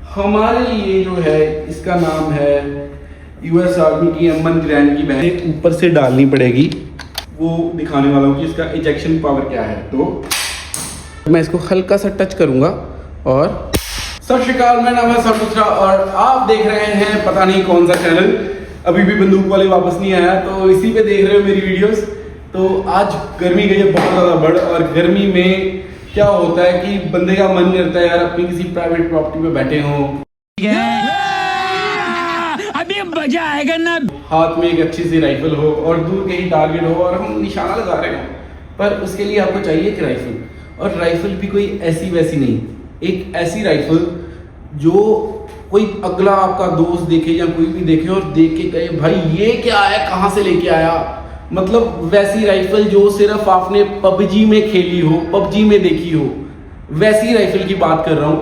हमारे लिए जो है इसका नाम है यूएस आर्मी की M1 ग्रैंड की बहन ऊपर से डालनी पड़ेगी। वो दिखाने वाला हूँ कि इसका इजेक्शन पावर क्या है। तो मैं इसको हल्का सा टच करूँगा और सत श्री अकाल, मैं नाम है सरपुत्रा और आप देख रहे हैं पता नहीं कौन सा चैनल। अभी भी बंदूक वाले वापस नहीं आया तो इसी पे देख रहे हो मेरी वीडियोस। तो आज गर्मी गई है बहुत ज़्यादा बढ़, और गर्मी में क्या होता है कि बंदे का मन करता है यार अपनी किसी प्राइवेट प्रॉपर्टी पे बैठे हों, अभी मजा आएगा ना, हाथ में एक अच्छी सी राइफल हो और दूर कहीं टारगेट हो और हम निशाना लगा रहे हो। पर उसके लिए आपको चाहिए एक राइफल, और राइफल भी कोई ऐसी वैसी नहीं, एक ऐसी राइफल जो कोई अगला आपका दोस्त देखे या कोई भी देखे और देख के कहे भाई ये क्या है, कहाँ से लेके आया। मतलब वैसी राइफल जो सिर्फ आपने पबजी में खेली हो, पबजी में देखी हो, वैसी राइफल की बात कर रहा हूं।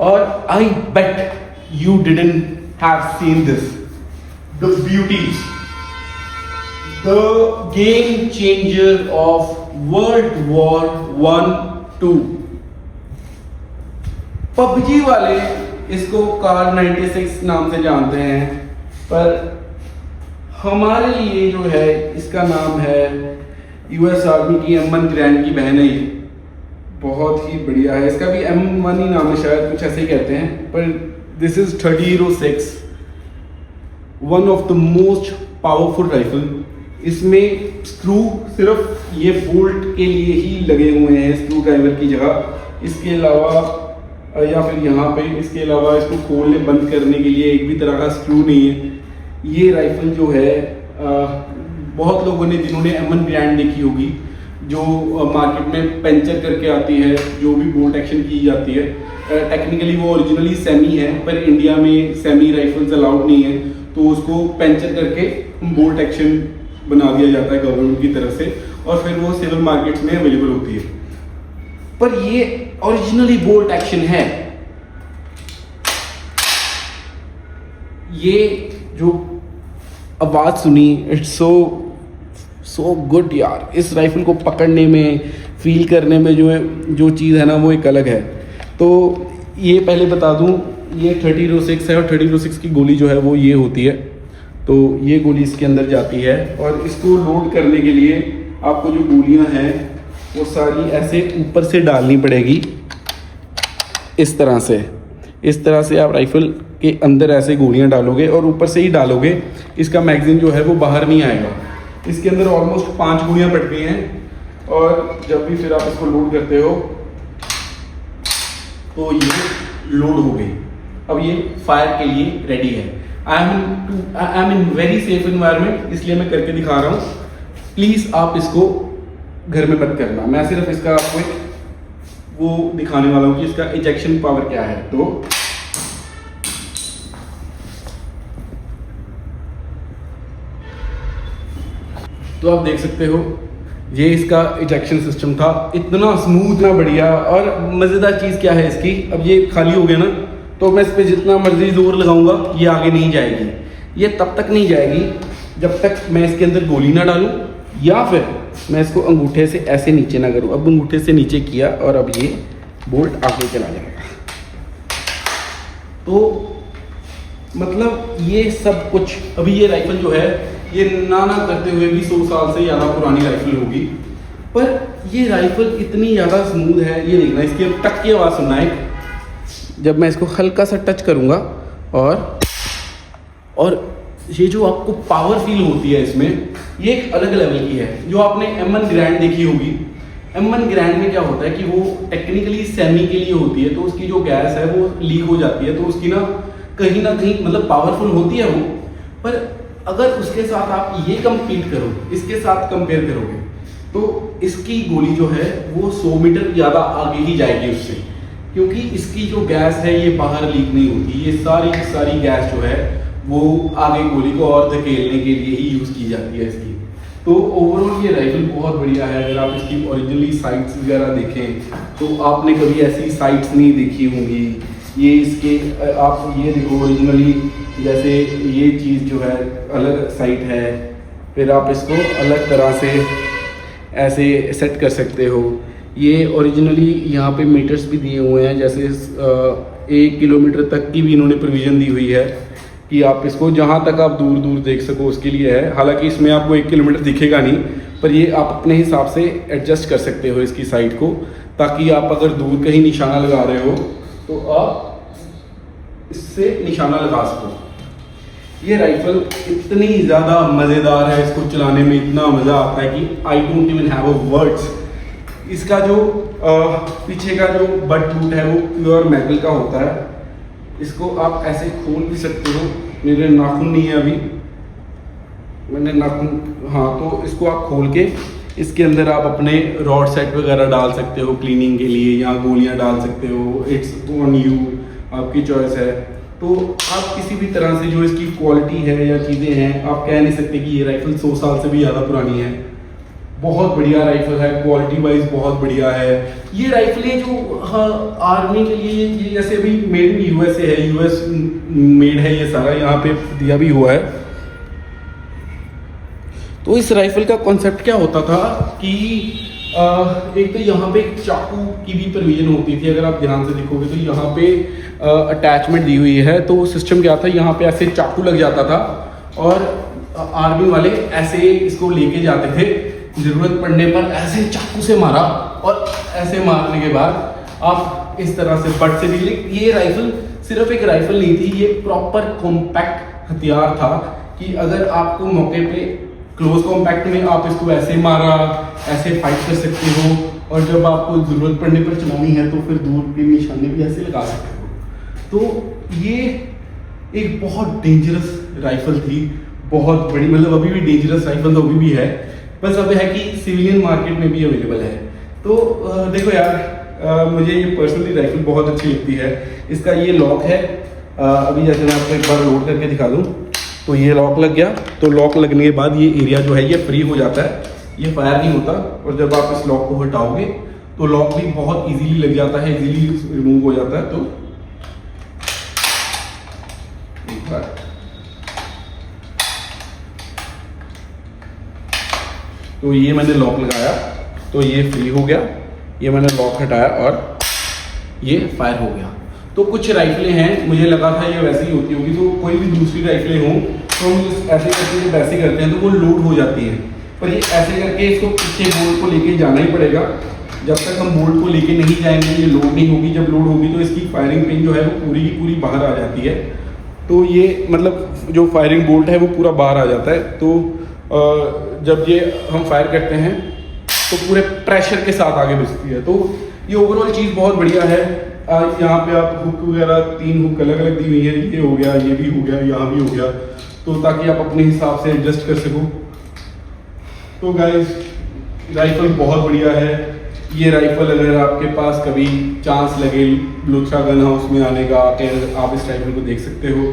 और I bet you didn't have seen this, the beauty, the game changer of world war 1-2। PUBG वाले इसको कार 96 नाम से जानते हैं, पर हमारे लिए जो है इसका नाम है यूएस आर्मी की M1 ग्रैंड की बहन है। बहुत ही बढ़िया है, इसका भी M1 ही नाम है शायद, कुछ ऐसे ही कहते हैं। पर this is 3006, one of the most powerful rifle. इसमें स्क्रू सिर्फ ये बोल्ट के लिए ही लगे हुए हैं, स्क्रू ड्राइवर की जगह। इसके अलावा या फिर यहाँ पे इसके अलावा इसको खोलने बंद करने के लिए एक भी तरह का स्क्रू नहीं है। ये राइफल जो है बहुत लोगों ने जिन्होंने M1 ग्रैंड देखी होगी, जो मार्केट में पंचर करके आती है, जो भी बोल्ट एक्शन की जाती है, टेक्निकली वो ओरिजिनली सेमी है, पर इंडिया में सेमी राइफल्स अलाउड नहीं है, तो उसको पंचर करके बोल्ट एक्शन बना दिया जाता है गवर्नमेंट की तरफ से, और फिर वो सिविल मार्केट्स में अवेलेबल होती है। पर ये ओरिजिनली बोल्ट एक्शन है। ये जो आवाज़ सुनी, इट्स सो गुड यार। इस राइफल को पकड़ने में, फील करने में जो चीज़ है ना वो एक अलग है। तो ये पहले बता दूं, ये 3006 है और 3006 की गोली जो है वो ये होती है। तो ये गोली इसके अंदर जाती है और इसको लोड करने के लिए आपको जो गोलियां हैं वो सारी ऐसे ऊपर से डालनी पड़ेगी, इस तरह से। इस तरह से आप राइफल के अंदर ऐसे गोलियां डालोगे और ऊपर से ही डालोगे, इसका मैगजीन जो है वो बाहर नहीं आएगा। इसके अंदर ऑलमोस्ट 5 गोलियां पड़ गई हैं, और जब भी फिर आप इसको लोड करते हो तो ये लोड हो गई। अब ये फायर के लिए रेडी है। I am in very safe environment, इसलिए मैं करके दिखा रहा हूँ। प्लीज़ आप इसको घर में मत करना, मैं सिर्फ इसका आपको एक वो दिखाने वाला हूँ कि इसका इजेक्शन पावर क्या है। तो आप देख सकते हो ये इसका इजेक्शन सिस्टम था, इतना स्मूथ, ना बढ़िया। और मज़ेदार चीज़ क्या है इसकी, अब ये खाली हो गया ना, तो मैं इस पर जितना मर्जी जोर लगाऊंगा ये आगे नहीं जाएगी। ये तब तक नहीं जाएगी जब तक मैं इसके अंदर गोली ना डालूं, या फिर मैं इसको अंगूठे से ऐसे नीचे ना करूं। अब अंगूठे से नीचे किया और अब ये बोल्ट आगे चला जाएगा। तो मतलब ये सब कुछ, अभी ये राइफल जो है ये ना करते हुए भी 100 साल से ज़्यादा पुरानी राइफल होगी, पर ये राइफल इतनी ज़्यादा स्मूथ है। ये देखना, इसकी अब टक की आवाज़ सुनना है जब मैं इसको हल्का सा टच करूँगा, और ये जो आपको पावर फील होती है इसमें, ये एक अलग लेवल की है। जो आपने M1 ग्रैंड देखी होगी, M1 ग्रैंड में क्या होता है कि वो टेक्निकली सेमी के लिए होती है, तो उसकी जो गैस है वो लीक हो जाती है, तो उसकी ना कहीं मतलब पावरफुल होती है वो। पर अगर उसके साथ आप ये कंपीट करो, इसके साथ कंपेयर करोगे, तो इसकी गोली जो है वो 100 मीटर ज़्यादा आगे ही जाएगी उससे, क्योंकि इसकी जो गैस है ये बाहर लीक नहीं होती। ये सारी गैस जो है वो आगे गोली को और धकेलने के लिए ही यूज़ की जाती है इसकी। तो ओवरऑल ये राइफल बहुत बढ़िया है। अगर आप इसकी ओरिजिनली साइट्स वगैरह देखें तो आपने कभी ऐसी साइट्स नहीं देखी होंगी। ये इसके आप ये देखो ओरिजिनली, जैसे ये चीज़ जो है अलग साइट है, फिर आप इसको अलग तरह से ऐसे सेट कर सकते हो। ये ओरिजिनली यहाँ पे मीटर्स भी दिए हुए हैं, जैसे 1 किलोमीटर तक की भी इन्होंने प्रोविज़न दी हुई है कि आप इसको जहाँ तक आप दूर दूर देख सको उसके लिए है। हालांकि इसमें आपको 1 किलोमीटर दिखेगा नहीं, पर ये आप अपने हिसाब से एडजस्ट कर सकते हो इसकी साइड को, ताकि आप अगर दूर कहीं निशाना लगा रहे हो तो आप इससे निशाना लगा सको। ये राइफ़ल इतनी ज़्यादा मज़ेदार है, इसको चलाने में इतना मज़ा आता है कि I don't even have a words. इसका जो पीछे का जो बट बूट है वो प्योर मेटल का होता है। इसको आप ऐसे खोल भी सकते हो, मेरे नाखून नहीं है अभी, मैंने नाखून, हाँ, तो इसको आप खोल के इसके अंदर आप अपने रॉड सेट वगैरह डाल सकते हो क्लीनिंग के लिए, या गोलियां डाल सकते हो। इट्स ऑन यू, आपकी चॉइस है। तो आप किसी भी तरह से जो इसकी क्वालिटी है या चीज़ें हैं, आप कह नहीं सकते कि ये राइफ़ल 100 साल से भी ज़्यादा पुरानी है। बहुत बढ़िया राइफ़ल है, क्वालिटी वाइज बहुत बढ़िया है। ये राइफ़लें जो, हाँ, आर्मी के लिए ये जैसे अभी मेड इन यूएसए है, यूएस मेड है ये सारा, यहाँ पे दिया भी हुआ है। तो इस राइफ़ल का कॉन्सेप्ट क्या होता था कि एक तो यहाँ पे चाकू की भी प्रोविज़न होती थी। अगर आप ध्यान से देखोगे तो यहाँ पे अटैचमेंट दी हुई है। तो सिस्टम क्या था, यहाँ पे ऐसे चाकू लग जाता था और आर्मी वाले ऐसे इसको लेके जाते थे, ज़रूरत पड़ने पर ऐसे चाकू से मारा, और ऐसे मारने के बाद आप इस तरह से बट से भी। ये राइफ़ल सिर्फ एक राइफ़ल नहीं थी, ये प्रॉपर कॉम्पैक्ट हथियार था कि अगर आपको मौके पे क्लोज कॉम्पैक्ट में आप इसको ऐसे मारा, ऐसे फाइट कर सकते हो, और जब आपको ज़रूरत पड़ने पर चलानी है तो फिर दूर के निशाने भी ऐसे लगा सकते हो। तो ये एक बहुत डेंजरस राइफ़ल थी, बहुत बड़ी, मतलब अभी भी डेंजरस राइफ़ल तो अभी भी है, बस अब है कि सिविलियन मार्केट में भी अवेलेबल है। तो देखो यार, मुझे ये पर्सनली राइफ़ल बहुत अच्छी लगती है। इसका ये लॉक है, अभी जैसे मैं आपको एक बार लोड करके दिखा दूँ, तो ये लॉक लग गया। तो लॉक लगने के बाद ये एरिया जो है ये फ्री हो जाता है, ये फायर नहीं होता। और जब आप इस लॉक को हटाओगे तो लॉक भी बहुत इजीली लग जाता है, इजीली रिमूव हो जाता है। तो एक बार तो ये मैंने लॉक लगाया तो ये फ्री हो गया, ये मैंने लॉक हटाया और ये फायर हो गया। तो कुछ राइफ़लें हैं, मुझे लगा था ये वैसे ही होती होगी, तो कोई भी दूसरी राइफ़लें हों तो हम ऐसे करके जब ऐसे करते हैं तो वो लोड हो जाती है, पर ये ऐसे करके इसको पीछे बोल्ट को लेके जाना ही पड़ेगा। जब तक हम बोल्ट को लेके नहीं जाएंगे ये लोड नहीं होगी। जब लोड होगी तो इसकी फायरिंग पिन जो है वो पूरी की पूरी बाहर आ जाती है। तो ये मतलब जो फायरिंग बोल्ट है वो पूरा बाहर आ जाता है। तो जब ये हम फायर करते हैं तो पूरे प्रेशर के साथ आगे बजती है। तो ये ओवरऑल चीज़ बहुत बढ़िया है। यहाँ पे आप हुक वगैरह 3 हुक अलग अलग दी हुई है, ये हो गया, ये भी हो गया, यहाँ भी हो गया, तो ताकि आप अपने हिसाब से एडजस्ट कर सको। तो गाइस, राइफ़ल बहुत बढ़िया है। ये राइफ़ल अगर आपके पास कभी चांस लगे लुत्रा गन हाउस में आने का, आप इस राइफ़ल को देख सकते हो।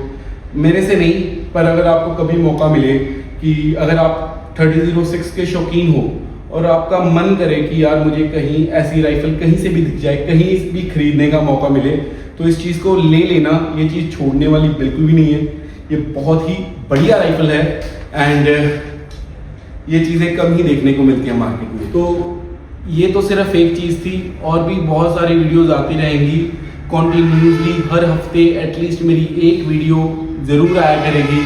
मेरे से नहीं, पर अगर आपको कभी मौका मिले कि अगर आप 3006 के शौकीन हो और आपका मन करे कि यार मुझे कहीं ऐसी राइफ़ल कहीं से भी दिख जाए, कहीं भी खरीदने का मौका मिले, तो इस चीज़ को ले लेना। ये चीज़ छोड़ने वाली बिल्कुल भी नहीं है। ये बहुत ही बढ़िया राइफ़ल है एंड ये चीज़ें कम ही देखने को मिलती हैं मार्केट में। तो ये तो सिर्फ एक चीज़ थी, और भी बहुत सारी वीडियोज़ आती रहेंगी कॉन्टिन्यूसली। हर हफ्ते एटलीस्ट मेरी एक वीडियो ज़रूर आया करेगी।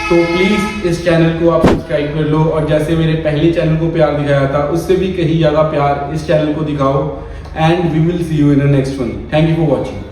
तो प्लीज़ इस चैनल को आप सब्सक्राइब कर लो, और जैसे मेरे पहले चैनल को प्यार दिखाया था उससे भी कहीं ज़्यादा प्यार इस चैनल को दिखाओ। And we will see you in the next one. Thank you for watching.